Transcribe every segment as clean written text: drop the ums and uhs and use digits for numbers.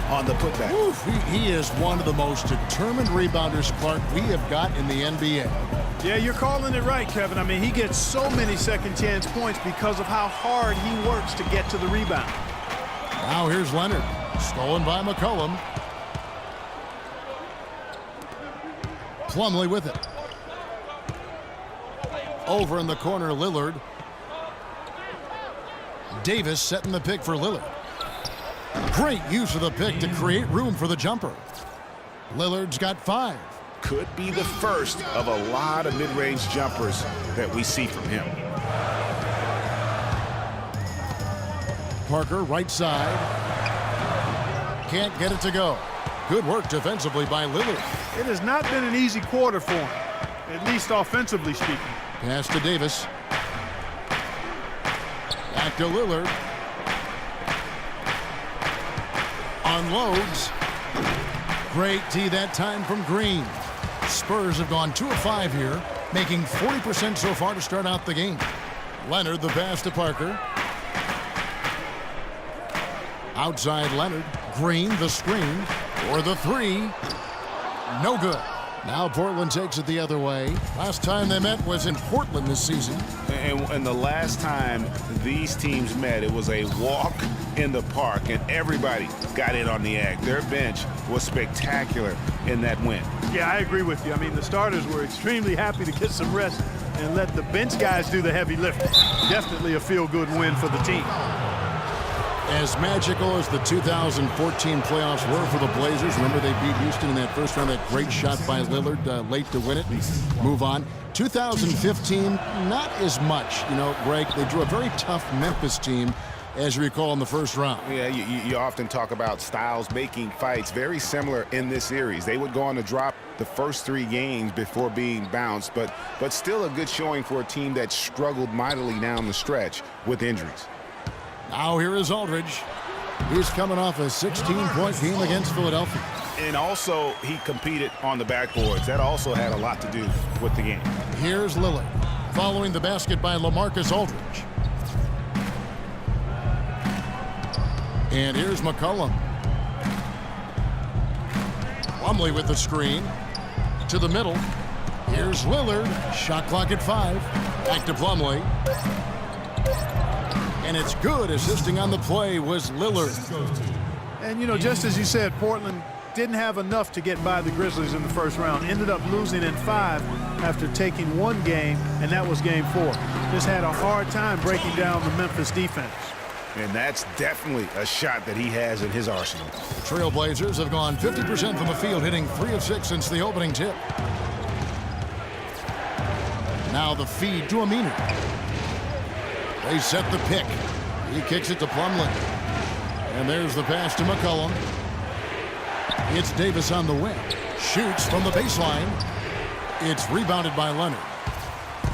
on the putback. Oof, he is one of the most determined rebounders, Clark, we have got in the NBA. Yeah, you're calling it right, Kevin. I mean, he gets so many second chance points because of how hard he works to get to the rebound. Now here's Leonard. Stolen by McCollum. Plumlee with it. Over in the corner, Lillard. Davis setting the pick for Lillard. Great use of the pick to create room for the jumper. Lillard's got 5. Could be the first of a lot of mid-range jumpers that we see from him. Parker, right side. Can't get it to go. Good work defensively by Lillard. It has not been an easy quarter for him, at least offensively speaking. Pass to Davis. Back to Lillard. Unloads. Great tee that time from Green. Spurs have gone 2 of 5 here, making 40% so far to start out the game. Leonard, the pass to Parker. Outside Leonard. Green, the screen. For the 3. No good. Now Portland takes it the other way. Last time they met was in Portland this season. And the last time these teams met, it was a walk in the park, and everybody got in on the act. Their bench was spectacular in that win. Yeah, I agree with you. I mean, the starters were extremely happy to get some rest and let the bench guys do the heavy lifting. Definitely a feel-good win for the team. As magical as the 2014 playoffs were for the Blazers, remember they beat Houston in that first round, that great shot by Lillard late to win it. Move on. 2015, not as much. You know, Greg, they drew a very tough Memphis team, as you recall, in the first round. Yeah, you often talk about styles making fights. Very similar in this series. They would go on to drop the first 3 games before being bounced, but still a good showing for a team that struggled mightily down the stretch with injuries. Now here is Aldridge. He's coming off a 16-point game against Philadelphia. And also, he competed on the backboards. That also had a lot to do with the game. Here's Lillard, following the basket by LaMarcus Aldridge. And here's McCollum. Plumlee with the screen. To the middle. Here's Lillard. Shot clock at 5. Back to Plumlee. And it's good. Assisting on the play was Lillard. And, you know, just as you said, Portland didn't have enough to get by the Grizzlies in the first round. Ended up losing in 5 after taking 1 game, and that was game 4. Just had a hard time breaking down the Memphis defense. And that's definitely a shot that he has in his arsenal. The Trailblazers have gone 50% from the field, hitting 3 of 6 since the opening tip. Now the feed to Aminu. They set the pick. He kicks it to Plumlee. And there's the pass to McCollum. It's Davis on the wing. Shoots from the baseline. It's rebounded by Leonard.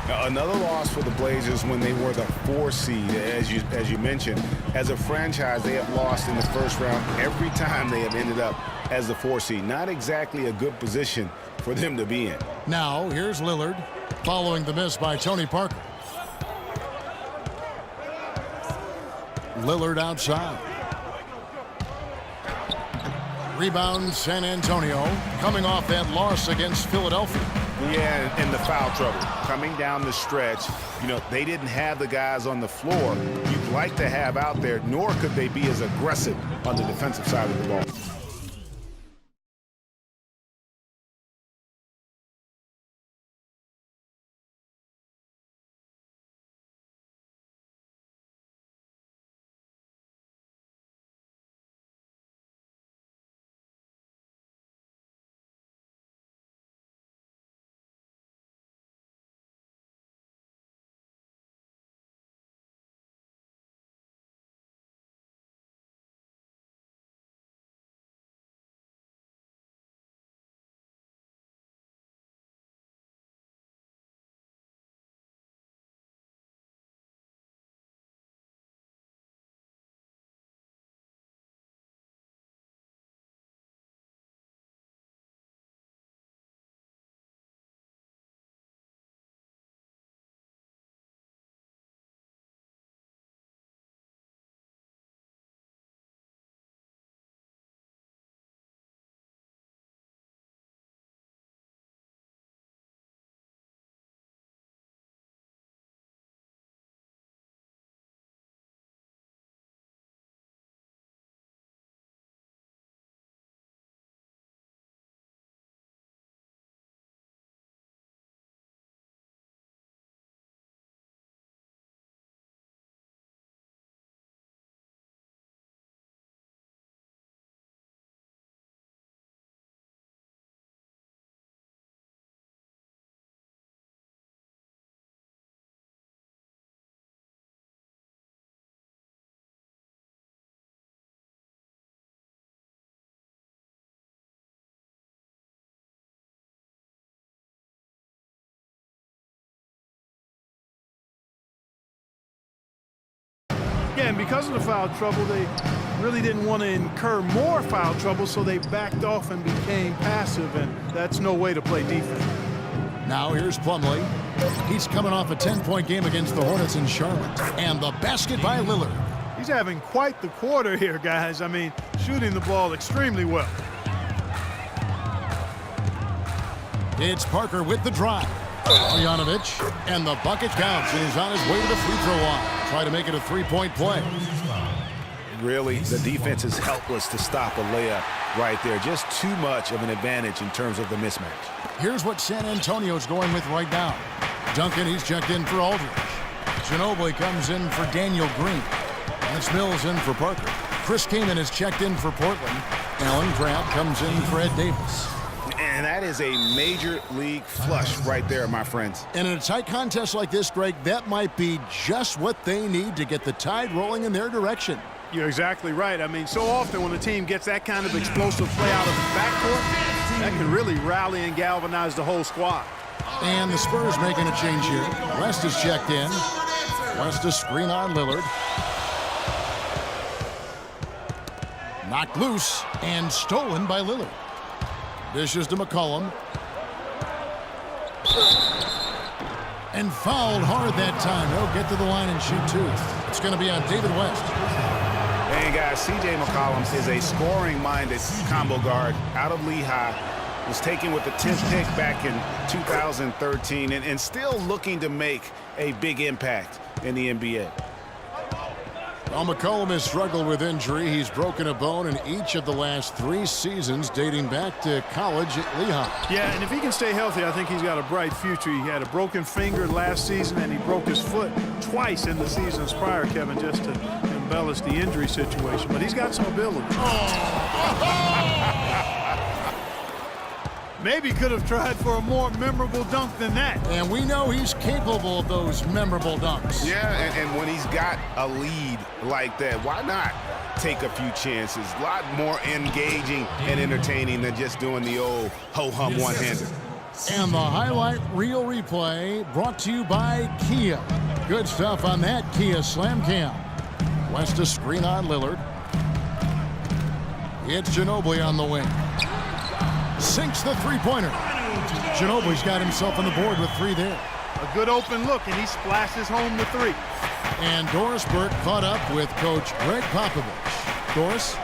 Now, another loss for the Blazers when they were the 4 seed, as you mentioned. As a franchise, they have lost in the first round every time they have ended up as the 4 seed. Not exactly a good position for them to be in. Now, here's Lillard, following the miss by Tony Parker. Lillard outside. Rebound San Antonio, coming off that loss against Philadelphia. Yeah, and the foul trouble coming down the stretch. You know, they didn't have the guys on the floor you'd like to have out there, nor could they be as aggressive on the defensive side of the ball. Yeah, and because of the foul trouble, they really didn't want to incur more foul trouble, so they backed off and became passive, and that's no way to play defense. Now here's Plumlee. He's coming off a 10-point game against the Hornets in Charlotte. And the basket by Lillard. He's having quite the quarter here, guys. I mean, shooting the ball extremely well. It's Parker with the drive. Bogdanovic, and the bucket counts, and he's on his way to the free throw line. Try to make it a three-point play. Really, the defense is helpless to stop a layup right there. Just too much of an advantage in terms of the mismatch. Here's what San Antonio's going with right now. Duncan, he's checked in for Aldridge. Ginobili comes in for Daniel Green. Lance Mills in for Parker. Chris Kaman is checked in for Portland. Alan Crabb comes in for Ed Davis. And that is a major league flush right there, my friends. And in a tight contest like this, Greg, that might be just what they need to get the tide rolling in their direction. You're exactly right. I mean, so often when a team gets that kind of explosive play out of the backcourt, that can really rally and galvanize the whole squad. And the Spurs making a change here. West is checked in. West a screen on Lillard. Knocked loose and stolen by Lillard. Dishes to McCollum. And fouled hard that time. He'll get to the line and shoot two. It's going to be on David West. Hey, guys, C.J. McCollum is a scoring-minded combo guard out of Lehigh. Was taken with the 10th pick back in 2013 and still looking to make a big impact in the NBA. Well, McCollum has struggled with injury. He's broken a bone in each of the last 3 seasons dating back to college at Lehigh. Yeah, and if he can stay healthy, I think he's got a bright future. He had a broken finger last season, and he broke his foot twice in the seasons prior, Kevin, just to embellish the injury situation. But he's got some ability. Maybe could have tried for a more memorable dunk than that. And we know he's capable of those memorable dunks. Yeah, and when he's got a lead like that, why not take a few chances? A lot more engaging and entertaining than just doing the old ho-hum one-hander. And the highlight reel replay brought to you by Kia. Good stuff on that Kia Slam Cam. West a screen on Lillard. It's Ginobili on the wing. Sinks the three-pointer. Ginobili's got himself on the board with 3 there. A good open look, and he splashes home the 3. And Doris Burke caught up with Coach Greg Popovich. Doris?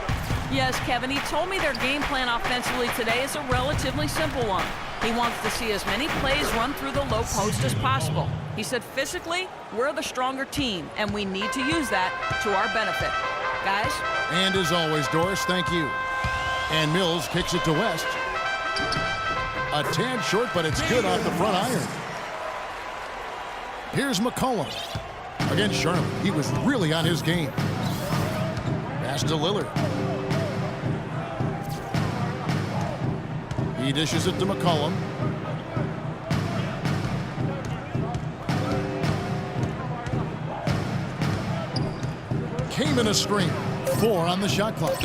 Yes, Kevin, he told me their game plan offensively today is a relatively simple one. He wants to see as many plays run through the low post as possible. He said physically, we're the stronger team, and we need to use that to our benefit. Guys? And as always, Doris, thank you. And Mills kicks it to West. A tad short, but it's good off the front iron. Here's McCollum. Against Charlotte, he was really on his game. Pass to Lillard. He dishes it to McCollum. Came in a screen. 4 on the shot clock.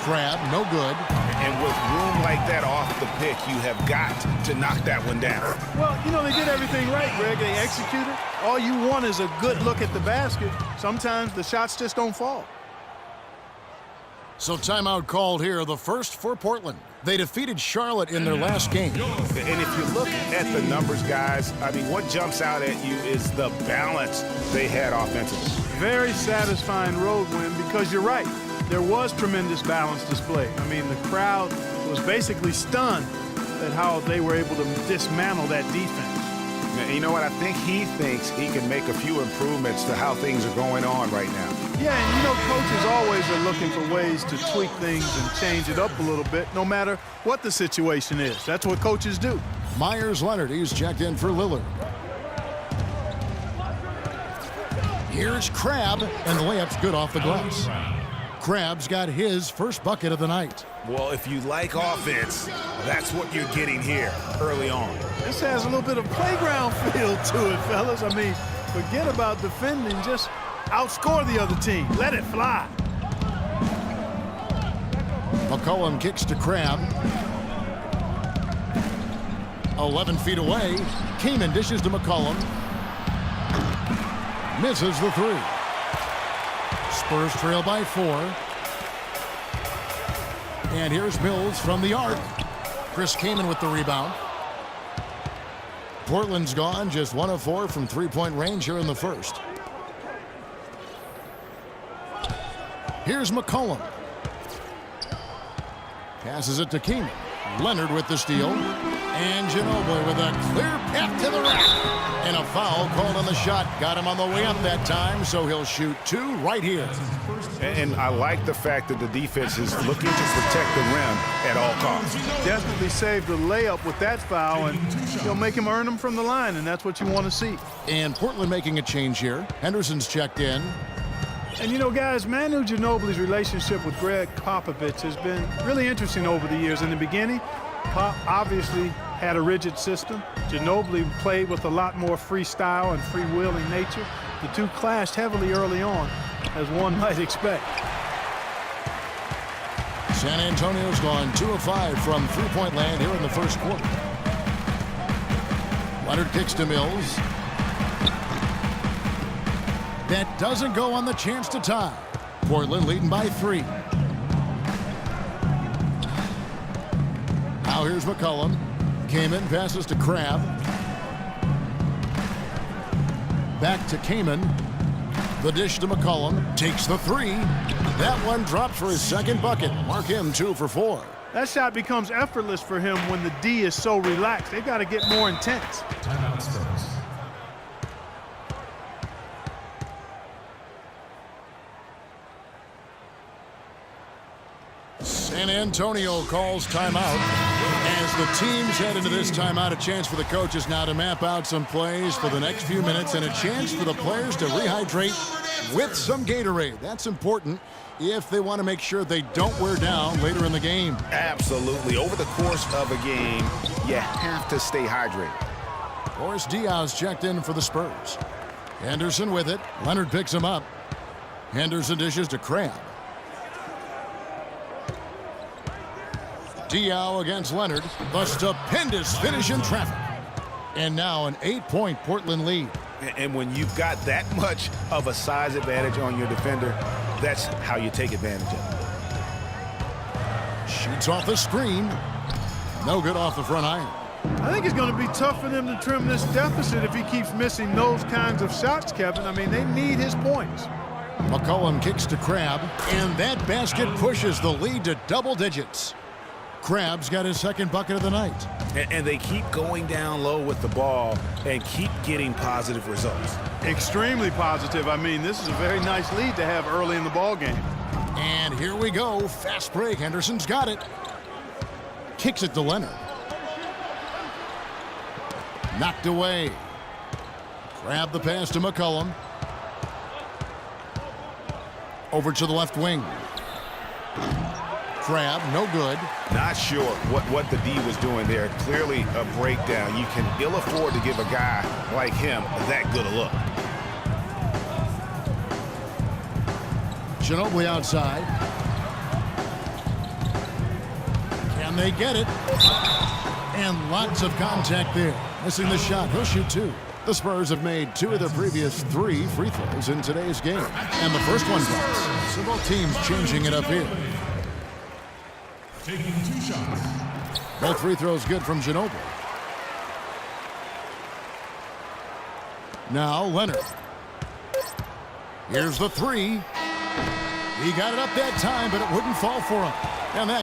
Crabb, no good. And with room like that off the pick, you have got to knock that one down. Well, you know, they did everything right, Greg. They executed. All you want is a good look at the basket. Sometimes the shots just don't fall. So timeout called here, the first for Portland. They defeated Charlotte in their last game. And if you look at the numbers, guys, I mean, what jumps out at you is the balance they had offensively. Very satisfying road win because you're right. There was tremendous balance displayed. I mean, the crowd was basically stunned at how they were able to dismantle that defense. Now, you know what? I think he thinks he can make a few improvements to how things are going on right now. Yeah, and you know, coaches always are looking for ways to tweak things and change it up a little bit, no matter what the situation is. That's what coaches do. Myers Leonard, he's checked in for Lillard. Here's Crabb, and the layup's good off the glass. Crabb's got his first bucket of the night. Well, if you like offense, that's what you're getting here early on. This has a little bit of playground feel to it, fellas. I mean, forget about defending. Just outscore the other team. Let it fly. McCollum kicks to Crabb. 11 feet away. Kaman dishes to McCollum. Misses the 3. Spurs trail by 4. And here's Mills from the arc. Chris Kaman with the rebound. Portland's gone just 1 of 4 from three-point range here in the first. Here's McCollum. Passes it to Kaman. Leonard with the steal. And Ginobili with a clear path to the rack. And a foul called on the shot. Got him on the way up that time, so he'll shoot 2 right here. And I like the fact that the defense is looking to protect the rim at all costs. Definitely saved the layup with that foul, and he'll make him earn them from the line, and that's what you want to see. And Portland making a change here. Henderson's checked in. And, you know, guys, Manu Ginobili's relationship with Greg Popovich has been really interesting over the years. In the beginning, Pop obviously had a rigid system. Ginobili played with a lot more freestyle and free-wheeling nature. The two clashed heavily early on, as one might expect. San Antonio's gone 2 of 5 from three-point land here in the first quarter. Leonard kicks to Mills. That doesn't go on the chance to tie. Portland leading by 3. Now here's McCollum. Kaman passes to Crabbe. Back to Kaman. The dish to McCollum. Takes the 3. That one drops for his second bucket. Mark him 2 for 4. That shot becomes effortless for him when the D is so relaxed. They've got to get more intense. Timeout Spurs. San Antonio calls timeout. As the teams head into this timeout, a chance for the coaches now to map out some plays for the next few minutes and a chance for the players to rehydrate with some Gatorade. That's important if they want to make sure they don't wear down later in the game. Absolutely. Over the course of a game, you have to stay hydrated. Boris Diaz checked in for the Spurs. Henderson with it. Leonard picks him up. Henderson dishes to Crabbe. Diaw against Leonard. The stupendous finish in traffic. And now an 8-point Portland lead. And when you've got that much of a size advantage on your defender, that's how you take advantage of it. Shoots off the screen. No good off the front iron. I think it's going to be tough for them to trim this deficit if he keeps missing those kinds of shots, Kevin. I mean, they need his points. McCollum kicks to Crabbe, and that basket pushes the lead to double digits. Crabbe's got his second bucket of the night. And they keep going down low with the ball and keep getting positive results. Extremely positive. I mean, this is a very nice lead to have early in the ball game. And here we go. Fast break. Henderson's got it. Kicks it to Leonard. Knocked away. Crabbe the pass to McCollum. Over to the left wing. Crabbe, no good. Not sure what the D was doing there. Clearly a breakdown. You can ill afford to give a guy like him that good a look. Ginobili outside. Can they get it? And lots of contact there. Missing the shot. He'll shoot 2. The Spurs have made 2 of the previous 3 free throws in today's game. And the first one drops. So both teams changing it up here. Taking 2 shots. Both free throws good from Ginobili. Now Leonard. Here's the 3. He got it up that time, but it wouldn't fall for him. And that